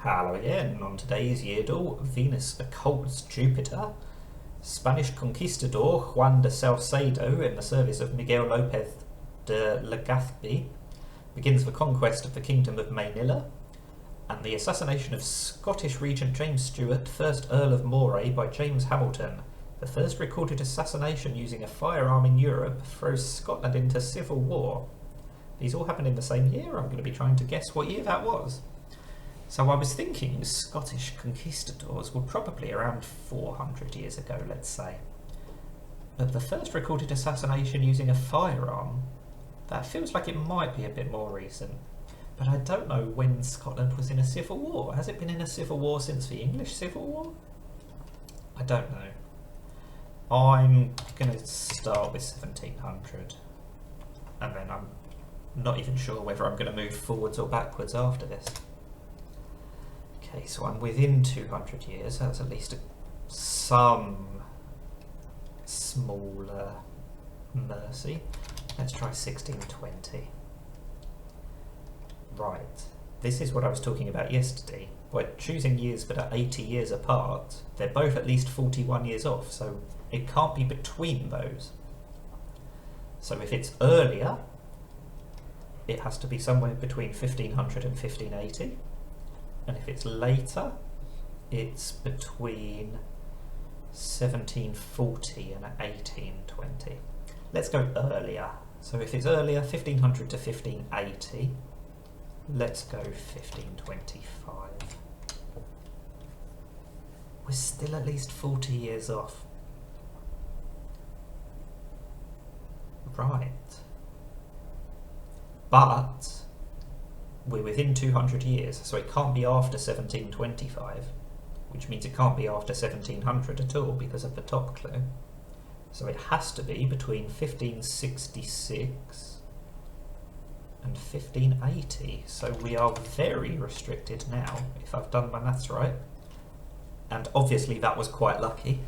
Hello again. On today's Yeardle, Venus occults Jupiter. Spanish conquistador Juan de Salcedo, in the service of Miguel López de Legazpi, begins the conquest of the Kingdom of Manila, and the assassination of Scottish Regent James Stuart, 1st Earl of Moray, by James Hamilton. The first recorded assassination using a firearm in Europe throws Scotland into civil war. These all happened in the same year. I'm going to be trying to guess what year that was. So I was thinking Scottish conquistadors were probably around 400 years ago, let's say. But the first recorded assassination using a firearm, that feels like it might be a bit more recent. But I don't know when Scotland was in a civil war. Has it been in a civil war since the English Civil War? I don't know. I'm going to start with 1700. And then I'm not even sure whether I'm going to move forwards or backwards after this. Okay, so I'm within 200 years. That's at least some smaller mercy. Let's try 1620. Right, this is what I was talking about yesterday. By choosing years that are 80 years apart, they're both at least 41 years off, so it can't be between those. So if it's earlier, it has to be somewhere between 1500 and 1580. And if it's later, it's between 1740 and 1820. Let's go earlier. So if it's earlier, 1500 to 1580, let's go 1525. We're still at least 40 years off. Right. But we're within 200 years, so it can't be after 1725, which means it can't be after 1700 at all because of the top clue. So it has to be between 1566 and 1580. So we are very restricted now, if I've done my maths right. And obviously that was quite lucky.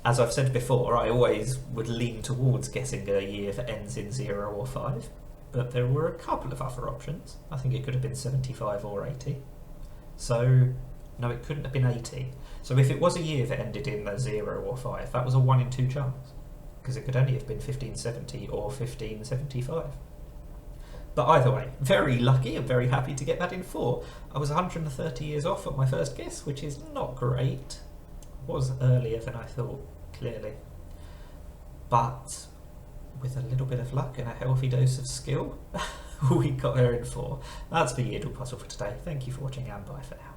As I've said before, I always would lean towards guessing a year that ends in 0 or 5. But there were a couple of other options. I think it could have been 75 or 80. So, no, it couldn't have been 80. So if it was a year that ended in a 0 or 5, that was a 1 in 2 chance. Because it could only have been 1570 or 1575. But either way, very lucky and very happy to get that in 4. I was 130 years off at my first guess, which is not great. It was earlier than I thought, clearly. But with a little bit of luck and a healthy dose of skill, we got there in 4. That's the Yeardle puzzle for today. Thank you for watching and bye for now.